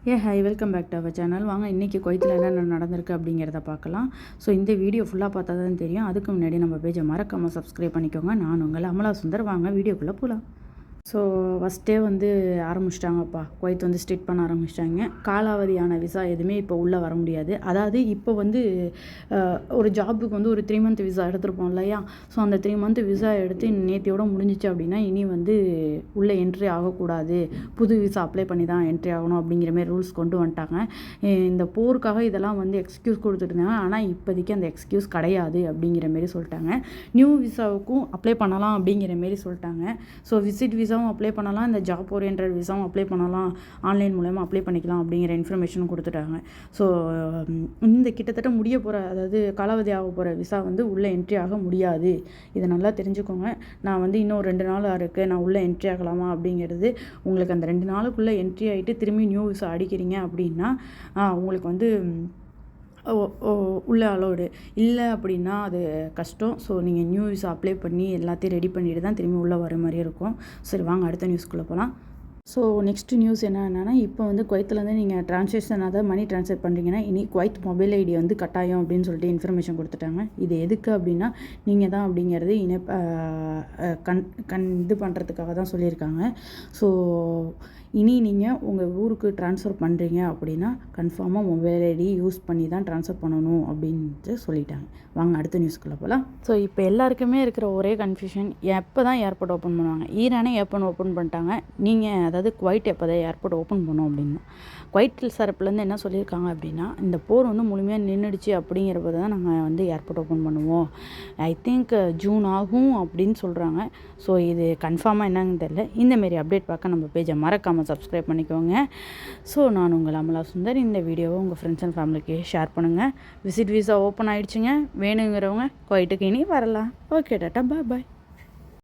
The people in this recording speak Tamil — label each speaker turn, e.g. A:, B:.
A: Hi welcome back to our channel. வாங்க இன்றைக்கி குவைத்தில் என்னென்ன நடந்திருக்கு அப்படிங்கிறத பார்க்கலாம். ஸோ இந்த வீடியோ ஃபுல்லாக பார்த்தா தான் தெரியும். அதுக்கு முன்னாடி நம்ம பேஜை மறக்காமல் சப்ஸ்கிரைப் பண்ணிக்கோங்க. நான் உங்கள் அமலா சுந்தர். வாங்க வீடியோக்குள்ளே போகலாம். ஸோ ஃபஸ்ட்டே ஆரம்பிச்சிட்டாங்கப்பா. குவைத் ஸ்ட்ரிக்ட் பண்ண ஆரம்பிச்சிட்டாங்க. காலாவதியான விசா எதுவுமே இப்போ உள்ளே வர முடியாது. அதாவது இப்போ ஒரு ஜாபுக்கு ஒரு 3 மந்த் விசா எடுத்துருப்போம் இல்லையா? ஸோ அந்த 3 மந்த் விசா எடுத்து நேத்தியோட முடிஞ்சிச்சு அப்படின்னா இனி உள்ளே என்ட்ரி ஆகக்கூடாது. புது விசா அப்ளை பண்ணி தான் என்ட்ரி ஆகணும் அப்படிங்கிற மாதிரி ரூல்ஸ் கொண்டு வந்துட்டாங்க. இந்த போருக்காக இதெல்லாம் எக்ஸ்கியூஸ் கொடுத்துருந்தாங்க. ஆனால் இப்போதைக்கு அந்த எக்ஸ்கியூஸ் கிடையாது அப்படிங்கிற மாரி சொல்லிட்டாங்க. நியூ விசாவுக்கும் அப்ளை பண்ணலாம் அப்படிங்கிற மாரி சொல்லிட்டாங்க. ஸோ விசிட் விசாவும் அப்ளை பண்ணலாம், இந்த ஜாப் ஓரியன்டட் விசாவும் அப்ளை பண்ணலாம், ஆன்லைன் மூலமா அப்ளை பண்ணிக்கலாம் அப்படிங்கிற இன்ஃபர்மேஷனும் கொடுத்துட்டாங்க. ஸோ இந்த கிட்டத்தட்ட முடிய போகிற, அதாவது காலாவதி ஆக போகிற விசா உள்ளே என்ட்ரி ஆக முடியாது. இதை நல்லா தெரிஞ்சுக்கோங்க. நான் இன்னும் 2 நாள் இருக்குது, நான் உள்ளே என்ட்ரி ஆகலாமா அப்படிங்கிறது உங்களுக்கு அந்த 2 நாளுக்குள்ளே என்ட்ரி ஆகிட்டு திரும்பி நியூ விசா அடிக்கிறீங்க அப்படின்னா உங்களுக்கு உள்ளே அலோடு இல்லை அப்படின்னா அது கஷ்டம். ஸோ நீங்கள் நியூ விசா அப்ளை பண்ணி எல்லாத்தையும் ரெடி பண்ணிட்டு தான் திரும்பி உள்ளே வர மாதிரி இருக்கும். சரி வாங்க அடுத்த நியூஸ்க்குள்ளே போகலாம். ஸோ நெக்ஸ்ட் நியூஸ் என்னென்னா, இப்போ குவைத்துலேருந்து நீங்கள் ட்ரான்சாக்ஷன், அதாவது மணி ட்ரான்ஸ்ஃபர் பண்ணுறீங்கன்னா இனி குவைத் மொபைல் ஐடி கட்டாயம் அப்படின்னு சொல்லிட்டு இன்ஃபர்மேஷன் கொடுத்துட்டாங்க. இது எதுக்கு அப்படின்னா நீங்கள் தான் அப்படிங்கிறது இது பண்ணுறதுக்காக தான் சொல்லியிருக்காங்க. ஸோ இனி நீங்கள் உங்கள் ஊருக்கு ட்ரான்ஸ்ஃபர் பண்ணுறீங்க அப்படின்னா கன்ஃபார்மாக மொபைல் ஐடி யூஸ் பண்ணி தான் ட்ரான்ஸ்ஃபர் பண்ணணும் அப்படின்ட்டு சொல்லிட்டாங்க. வாங்க அடுத்த நியூஸ்க்குள்ளே போகலாம். ஸோ இப்போ எல்லாருக்குமே இருக்கிற ஒரே கன்ஃபியூஷன், எப்போ தான் ஏர்போர்ட் ஓப்பன் பண்ணுவாங்க? ஈரானே ஏர்போர்ட் ஓப்பன் பண்ணிட்டாங்க. நீங்கள் அதாவது குவைட் எப்போ தான் ஏர்போர்ட் ஓப்பன் பண்ணோம் அப்படின்னா, குவைட் தரப்புலேருந்து என்ன சொல்லியிருக்காங்க அப்படின்னா, இந்த போர் முழுமையாக நின்றுடுச்சு அப்படிங்கிறப்ப தான் நாங்கள் ஏர்போர்ட் ஓப்பன் பண்ணுவோம். ஐ திங்க் ஜூன் ஆகும் அப்படின்னு சொல்கிறாங்க. ஸோ இது கன்ஃபார்மாக என்னன்னு தெரியல. இந்தமாரி அப்டேட் பார்க்க நம்ம பேஜை மறக்காமல் சப்ஸ்கிரைப் பண்ணிக்கோங்க. ஸோ நான் உங்கள் அமலா சுந்தர். இந்த வீடியோவை உங்கள் ஃப்ரெண்ட்ஸ் அண்ட் ஃபேமிலிக்கு ஷேர் பண்ணுங்கள். விசிட் விசா ஓப்பன் ஆகிடுச்சுங்க. வேணுங்கிறவங்க குவைட்டுக்கு இனி வரலாம். ஓகே டாட்டா, பாய்.